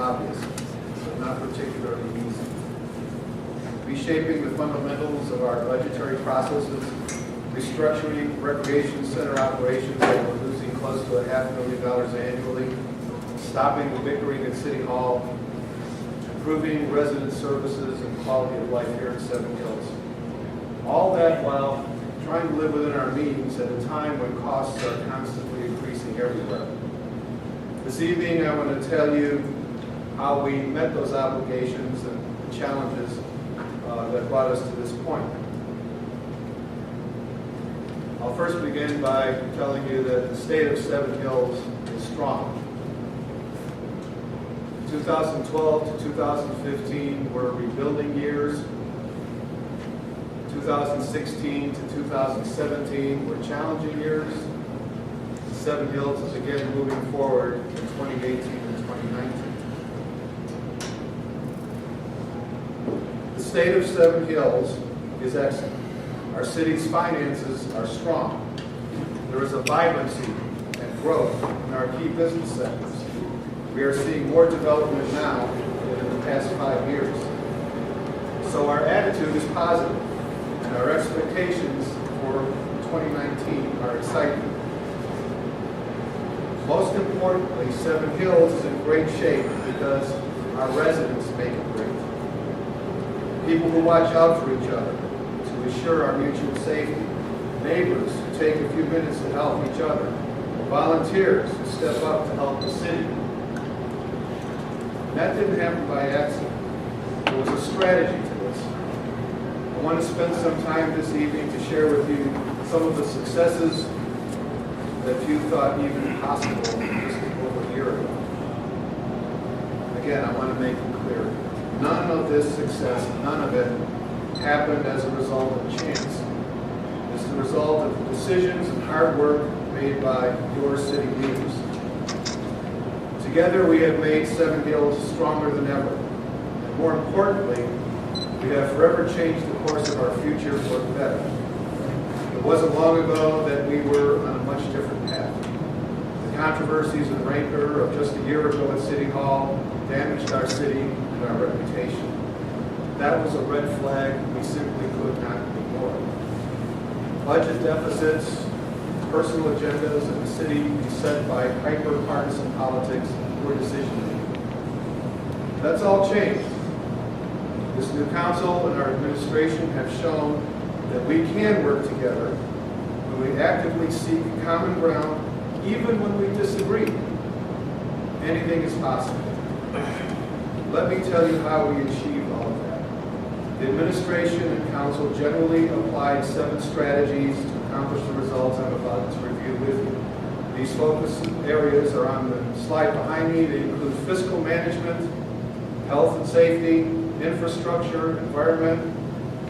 obvious, but not particularly easy. Reshaping the fundamentals of our budgetary processes, restructuring recreation center operations that were losing close to $500,000 annually, stopping the bickering at City Hall, improving resident services and quality of life here in Seven Hills. All that while trying to live within our means at a time when costs are constantly increasing everywhere. This evening, I want to tell you how we met those obligations and the challenges that brought us to this point. I'll first begin by telling you that the state of Seven Hills is strong. 2012 to 2015 were rebuilding years. 2016 to 2017 were challenging years. Seven Hills is again moving forward in 2018 and 2019. The state of Seven Hills is excellent. Our city's finances are strong. There is a vibrancy and growth in our key business sectors. We are seeing more development now than in the past 5 years. So our attitude is positive, and our expectations for 2019 are exciting. Most importantly, Seven Hills is in great shape because our residents make it great. People who watch out for each other to assure our mutual safety, neighbors who take a few minutes to help each other, volunteers who step up to help the city. That didn't happen by accident. There was a strategy to this. I want to spend some time this evening to share with you some of the successes that few thought even possible just over a year ago. Again, I want to make it clear. None of this success, none of it, happened as a result of chance. It's the result of decisions and hard work made by your city leaders. Together we have made Seven Hills stronger than ever. And more importantly, we have forever changed the course of our future for the better. It wasn't long ago that we were on a much different path. The controversies and rancor of just a year ago at City Hall damaged our city and our reputation. That was a red flag we simply could not ignore. Budget deficits, personal agendas, and the city beset by hyper-partisan politics were decision-making. That's all changed. This new council and our administration have shown that we can work together when we actively seek common ground, even when we disagree. Anything is possible. Let me tell you how we achieved all of that. The administration and council generally applied 7 strategies to accomplish the results I'm about to review with you. These focus areas are on the slide behind me. They include fiscal management, health and safety, infrastructure, environment,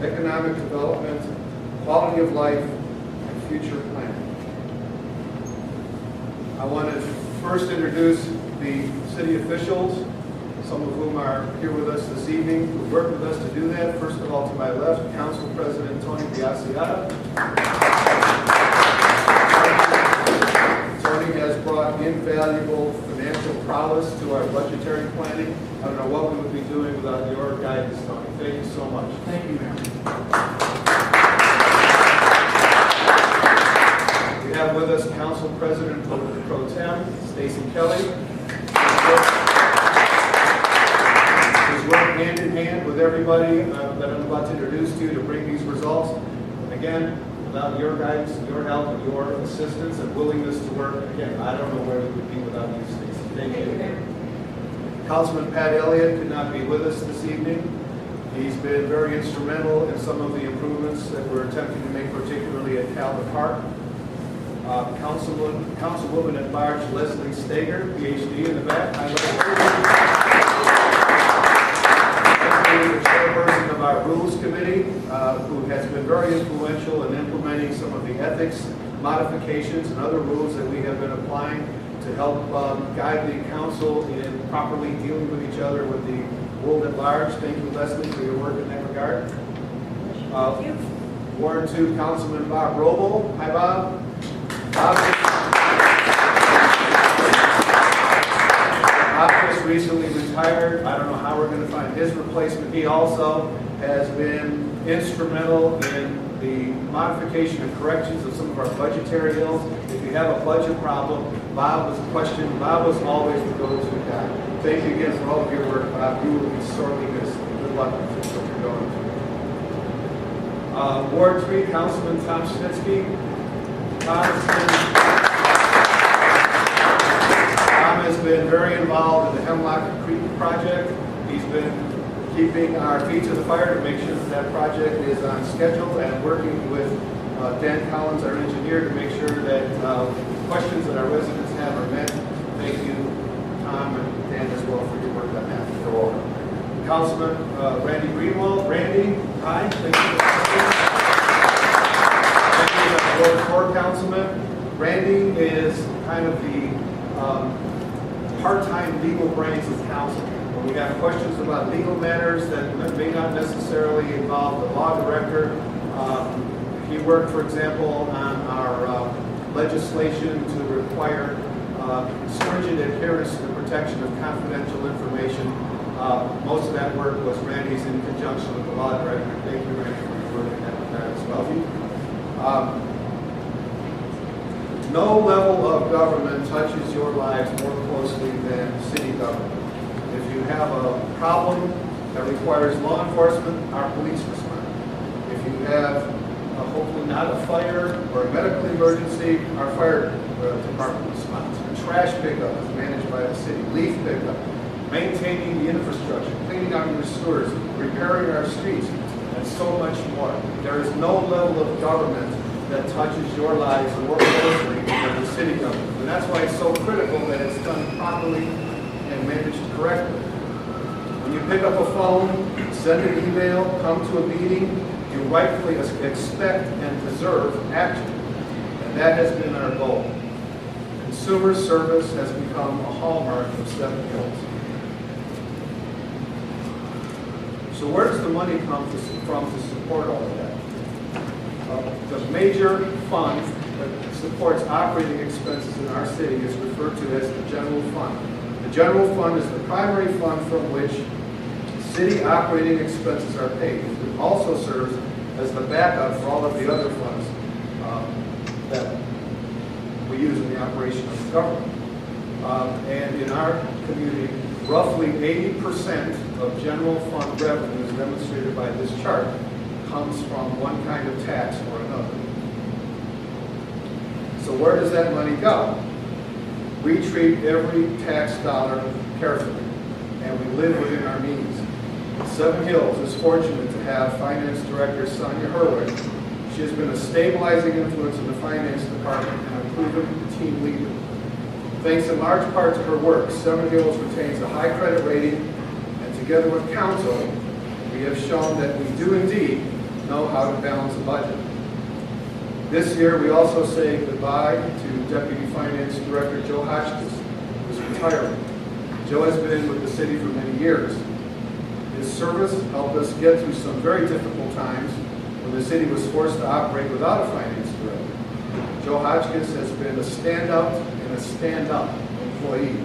economic development, quality of life, and future planning. I want to first introduce the city officials, some of whom are here with us this evening, who worked with us to do that. First of all, to my left, Council President Tony Biasiata. Tony has brought invaluable financial prowess to our budgetary planning. I don't know what we would be doing without your guidance, Tony. Thank you so much. Thank you, Mayor. We have with us Council President Pro Tem, Stacey Kelly. Who's worked hand in hand with everybody that I'm about to introduce to you to bring these results. And again, without your guidance, your help, and your assistance and willingness to work, again, I don't know where we would be without you, Stacey. Thank you. Councilman Pat Elliott could not be with us this evening. He's been very instrumental in some of the improvements that we're attempting to make, particularly at Calvert Park. Councilwoman at Large Leslie Stager, PhD in the back. The chairperson of our Rules Committee, who has been very influential in implementing some of the ethics modifications and other rules that we have been applying to help guide the council in properly dealing with each other with the world at large. Thank you, Leslie, for your work in that regard. Thank you. Ward 2 Councilman Bob Roble. Hi, Bob. Bob just recently retired. I don't know how we're going to find his replacement. He also has been instrumental in the modification and corrections of some of our budgetary ills. If you have a budget problem, Bob was always the go-to guy. Thank you again for all of your work, Bob. You will be sorely missed. Good luck with what you're going through. Ward 3, Councilman Tom Snitsky. Tom has been very involved in the Hemlock Creek project. He's been keeping our feet to the fire to make sure that that project is on schedule, and working with Dan Collins, our engineer, to make sure that questions that our residents have are met. Thank you, Tom and Dan, as well, for your work on that. You're welcome. Councilman Randy Greenwald. Randy, hi. Thank you. Ward 4 Councilman. Randy is kind of the part-time legal brains of council. When we have questions about legal matters that may not necessarily involve the law director, he worked, for example, on our legislation to require stringent adherence to the protection of confidential information. Most of that work was Randy's in conjunction with the law director. Thank you, Randy, for your work in that regard as well. No level of government touches your lives more closely than city government. If you have a problem that requires law enforcement, our police respond. If you have hopefully not a fire or a medical emergency, our fire department responds. Trash pickup is managed by the city. Leaf pickup, maintaining the infrastructure, cleaning out your sewers, repairing our streets, and so much more. There is no level of government that touches your lives more closely than the city government. And that's why it's so critical that it's done properly and managed correctly. When you pick up a phone, send an email, come to a meeting, you rightfully expect and deserve action. And that has been our goal. Consumer service has become a hallmark of Seven Hills. So where does the money come from to support all of that? The major fund that supports operating expenses in our city is referred to as the general fund. The general fund is the primary fund from which city operating expenses are paid. It also serves as the backup for all of the other funds that we use in the operation of the government. And in our community, roughly 80% of general fund revenue, as demonstrated by this chart, comes from one kind of tax or another. So where does that money go? We treat every tax dollar carefully, and we live within our means. Seven Hills is fortunate to have Finance Director Sonia Herwig. She has been a stabilizing influence in the finance department and a proven team leader. Thanks in large part to her work, Seven Hills retains a high credit rating, and together with council, we have shown that we do indeed know how to balance a budget. This year, we also say goodbye to Deputy Finance Director Joe Hotchkiss, who's retiring. Joe has been with the city for many years. His service helped us get through some very difficult times when the city was forced to operate without a finance director. Joe Hotchkiss has been a stand-up and a stand-up employee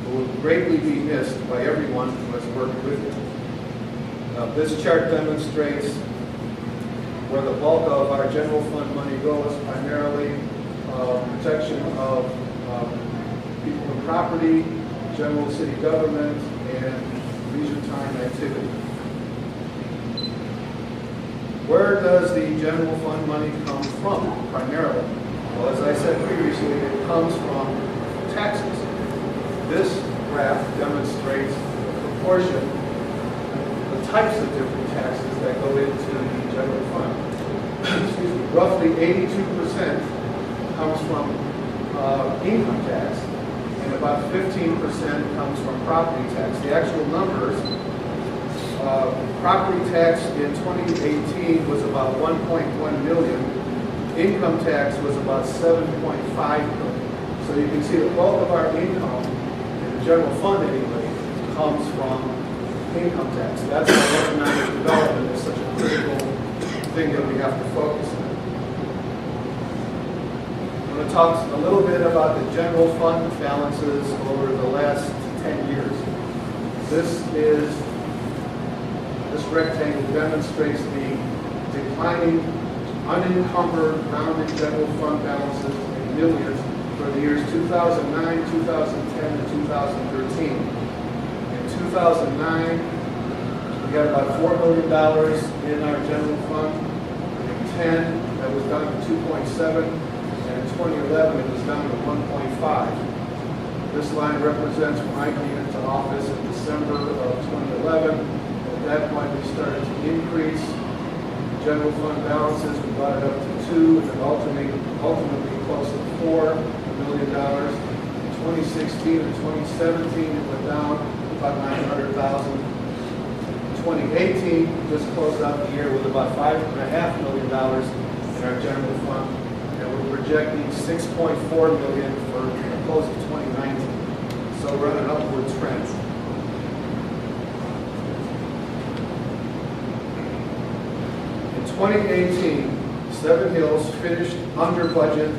who will greatly be missed by everyone who has worked with him. This chart demonstrates where the bulk of our general fund money goes, primarily protection of people and property, general city government, and leisure time activity. Where does the general fund money come from, primarily? Well, as I said previously, it comes from taxes. This graph demonstrates the proportion, the types of different taxes that go into the general fund. Excuse me. Roughly 82% comes from income tax, and about 15% comes from property tax. The actual numbers, property tax in 2018 was about 1.1 million. Income tax was about 7.5 million. So you can see the bulk of our income, in the general fund anyway, comes from income tax. That's why economic development is such a critical thing that we have to focus on. I'm going to talk a little bit about the general fund balances over the last 10 years. This rectangle demonstrates the declining, unencumbered, rounded general fund balances in millions for the years 2009, 2010, and 2013. In 2009, we got about $4 million in our general fund. In 10, that was down to 2.7, and in 2011, it was down to 1.5. This line represents when I came into office in December of 2011. At that point, we started to increase general fund balances. We brought it up to 2, and then ultimately close to $4 million. In 2016 and 2017, it went down about $900,000. In 2018, we just closed out the year with about $5.5 million in our general fund, and we're projecting $6.4 million for the close of 2019. So we're on an upward trend. In 2018, Seven Hills finished under budget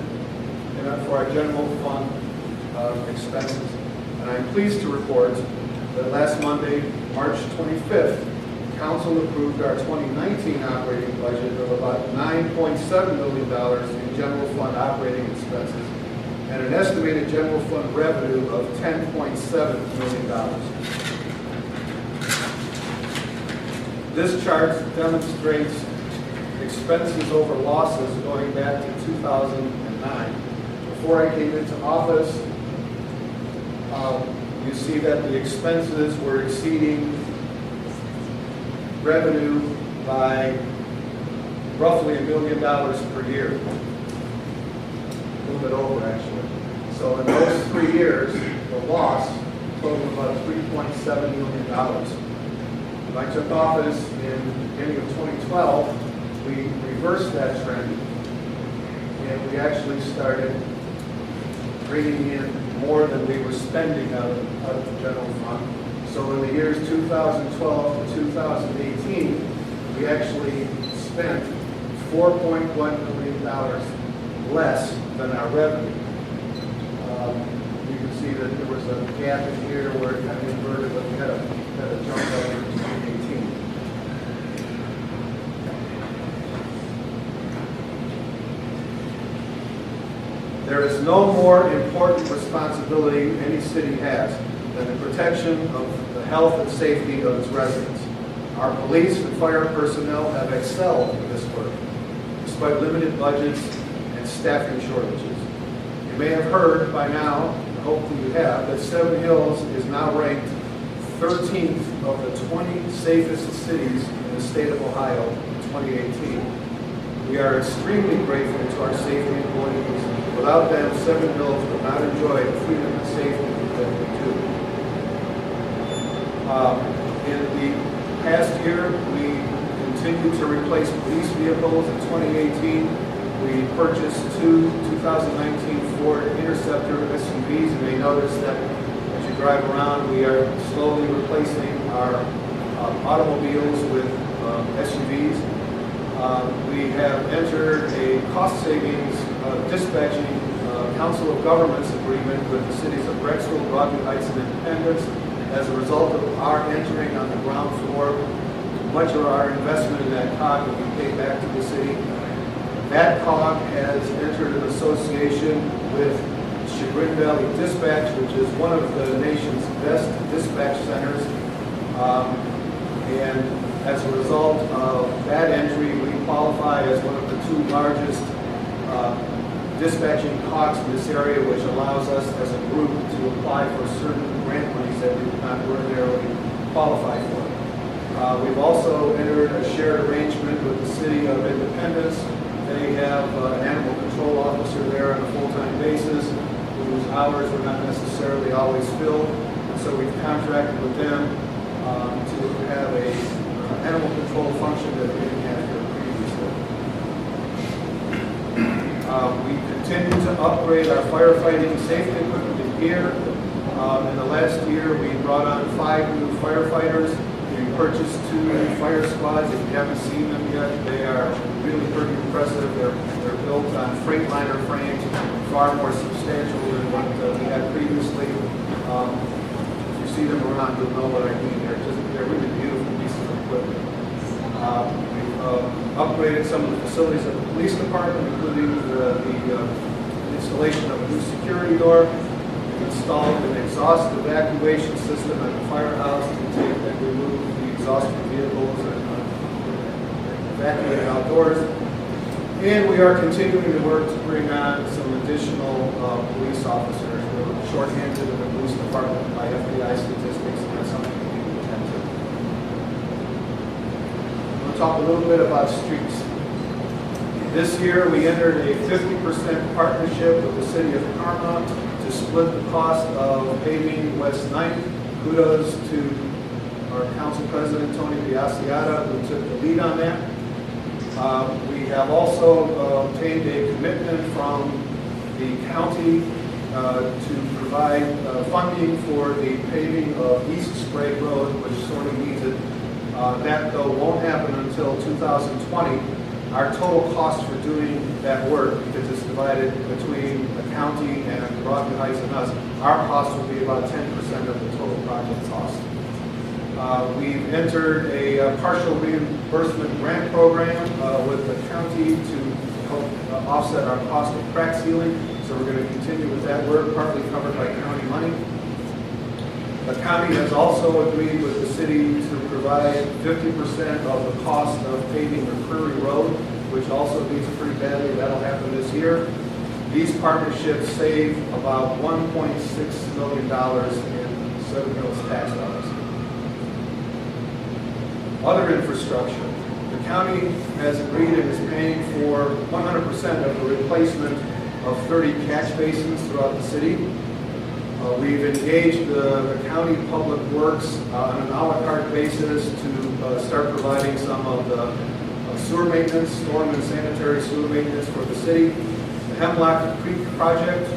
for our general fund expenses. And I'm pleased to report that last Monday, March 25th, Council approved our 2019 operating budget of about $9.7 million in general fund operating expenses and an estimated general fund revenue of $10.7 million. This chart demonstrates expenses over losses going back to 2009. Before I came into office, you see that the expenses were exceeding revenue by roughly $1 million per year. A little bit over, actually. So in those 3 years, the loss totaled about $3.7 million. When I took office in the beginning of 2012, we reversed that trend, and we actually started bringing in more than we were spending out of the general fund. So in the years 2012 to 2018, we actually spent $4.1 million less than our revenue. You can see that there was a gap in here where it kind of inverted, but we had a jump up in 2018. There is no more important responsibility any city has than the protection of the health and safety of its residents. Our police and fire personnel have excelled in this work, despite limited budgets and staffing shortages. You may have heard by now, hopefully you have, that Seven Hills is now ranked 13th of the 20 safest cities in the state of Ohio in 2018. We are extremely grateful to our safety employees. Without them, Seven Hills would not enjoy the freedom and safety that we do. In the past year, we continued to replace police vehicles. In 2018, we purchased 2 2019 Ford Interceptor SUVs. You may notice that as you drive around, we are slowly replacing our automobiles with SUVs. We have entered a cost savings dispatching Council of Governments agreement with the cities of Brecksville, Broadview Heights, and Independence. As a result of our entering on the ground floor, much of our investment in that COG will be paid back to the city. That COG has entered an association with Chagrin Valley Dispatch, which is one of the nation's best dispatch centers. And as a result of that entry, we qualify as one of the 2 largest dispatching COGs in this area, which allows us as a group to apply for certain grant monies that we would not ordinarily qualify for. We've also entered a shared arrangement with the city of Independence. They have an animal control officer there on a full-time basis, whose hours are not necessarily always filled. And so we've contracted with them to have a animal control function that we didn't have here previously. We continue to upgrade our firefighting safety equipment and gear. In the last year, we brought on 5 new firefighters. We purchased 2 new fire squads. If you haven't seen them yet, they are really pretty impressive. They're built on Freightliner frames, far more substantial than what we had previously. If you see them around, you'll know what I mean. They're really beautiful pieces of equipment. We've upgraded some of the facilities of the police department, including the installation of a new security door. We've installed an exhaust evacuation system at the firehouse to take and remove the exhaust from vehicles and evacuate outdoors. And we are continuing to work to bring on some additional police officers. We're shorthanded in the police department by FBI statistics, and that's something we need to attend to. I'm going to talk a little bit about streets. This year, we entered a 50% partnership with the city of Parma to split the cost of paving West 9th. Kudos to our council president, Tony Biassiata, who took the lead on that. We have also obtained a commitment from the county to provide funding for the paving of East Sprague Road, which sorely needs it. That, though, won't happen until 2020. Our total cost for doing that work, because it's divided between the county and Broadview Heights and us, our cost will be about 10% of the total project cost. We've entered a partial reimbursement grant program with the county to help offset our cost of crack sealing. So we're going to continue with that work, partly covered by county money. The county has also agreed with the city to provide 50% of the cost of paving McCreary Road, which also needs it pretty badly. That'll happen this year. These partnerships save about $1.6 million in Seven Hills tax dollars. Other infrastructure. The county has agreed and is paying for 100% of the replacement of 30 catch basins throughout the city. We've engaged the county public works on an a la carte basis to start providing some of the sewer maintenance, storm and sanitary sewer maintenance for the city. The Hemlock Creek project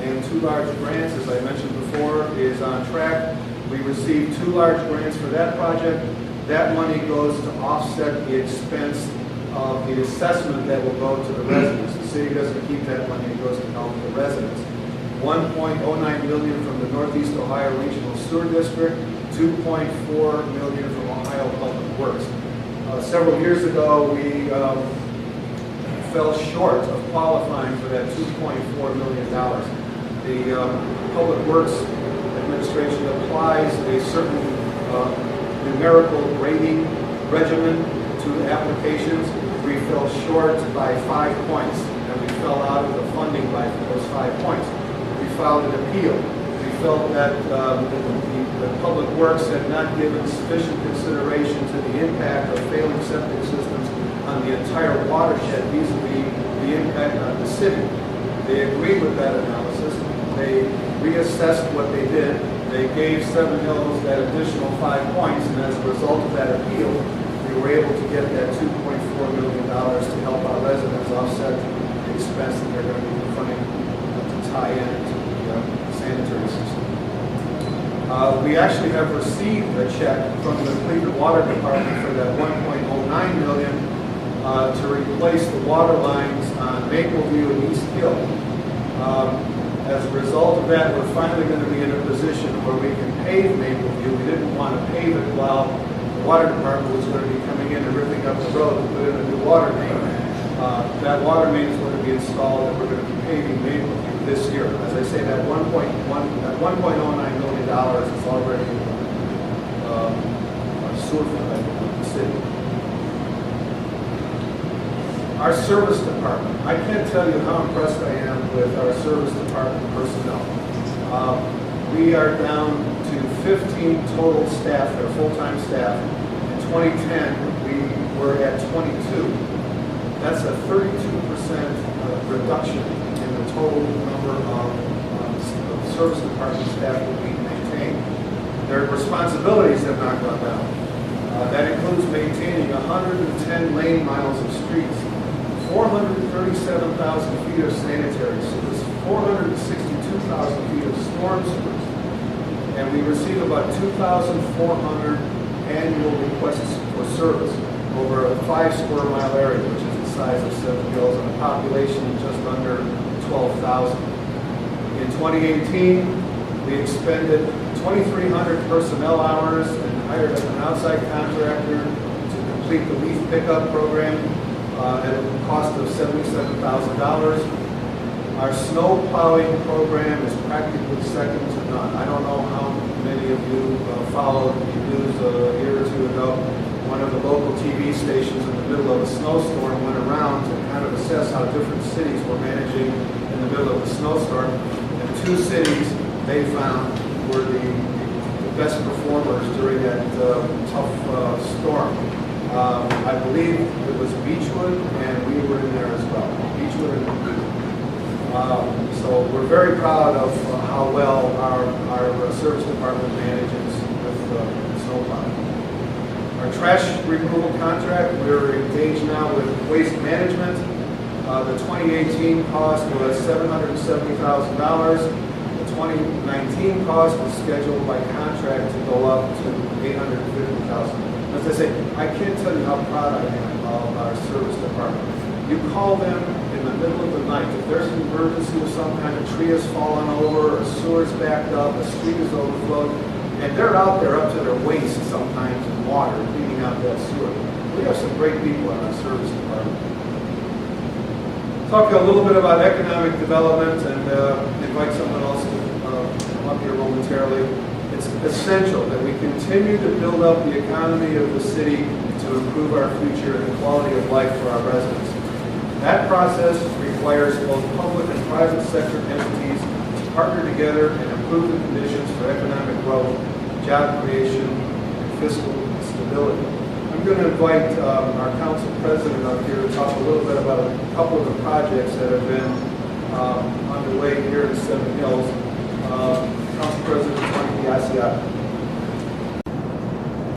and 2 large grants, as I mentioned before, is on track. We received 2 large grants for that project. That money goes to offset the expense of the assessment that will go to the residents. The city doesn't keep that money, it goes to help the residents. $1.09 million from the Northeast Ohio Regional Sewer District, $2.4 million from Ohio Public Works. Several years ago, we fell short of qualifying for that $2.4 million. The Public Works Administration applies a certain numerical grading regimen to applications. We fell short by 5 points, and we fell out of the funding by those 5 points. We filed an appeal. We felt that the Public Works had not given sufficient consideration to the impact of failing septic systems on the entire watershed vis-a-vis the impact on the city. They agreed with that analysis. They reassessed what they did. They gave Seven Hills that additional 5 points, and as a result of that appeal, we were able to get that $2.4 million to help our residents offset the expense that they're going to be funding to tie in to the sanitary system. We actually have received a check from the Cleveland Water Department for that $1.09 million to replace the water lines on Mapleview and East Hill. As a result of that, we're finally going to be in a position where we can pave Mapleview. We didn't want to pave it while the water department was going to be coming in and ripping up the road to put in a new water main. That water main is going to be installed, and we're going to be paving Mapleview this year. As I say, that $1.09 million is already sewer fund of the city. Our service department. I can't tell you how impressed I am with our service department personnel. We are down to 15 total staff, that are full-time staff. In 2010, we were at 22. That's a 32% reduction in the total number of service department staff that we maintain. Their responsibilities have not gone down. That includes maintaining 110 lane miles of streets, 437,000 feet of sanitary sewers, 462,000 feet of storm sewers, and we receive about 2,400 annual requests for service over a 5 square mile area, which is the size of Seven Hills, and a population of just under 12,000. In 2018, we expended $25 2,300 personnel hours and hired an outside contractor to complete the leaf pickup program at a cost of $77,000. Our snow plowing program is practically second to none. I don't know how many of you followed the news a year or two ago. One of the local TV stations in the middle of a snowstorm went around to kind of assess how different cities were managing in the middle of the snowstorm. And 2 cities they found were the best performers during that tough storm. I believe it was Beechwood, and we were in there as well. Beechwood and so we're very proud of how well our service department manages with snowplowing. Our trash removal contract, we're engaged now with waste management. The 2018 cost was $770,000. The 2019 cost was scheduled by contract to go up to $850,000. As I say, I can't tell you how proud I am of our service department. You call them in the middle of the night. If there's an emergency of some kind, a tree has fallen over, a sewer's backed up, a street is overflowed, and they're out there up to their waist sometimes in water, cleaning out that sewer. We have some great people in our service department. Talk a little bit about economic development and invite someone else to come up here momentarily. It's essential that we continue to build up the economy of the city to improve our future and the quality of life for our residents. That process requires both public and private sector entities to partner together and improve the conditions for economic growth, job creation, and fiscal stability. I'm going to invite our council president up here to talk a little bit about a couple of the projects that have been underway here in Seven Hills. Council President Judy.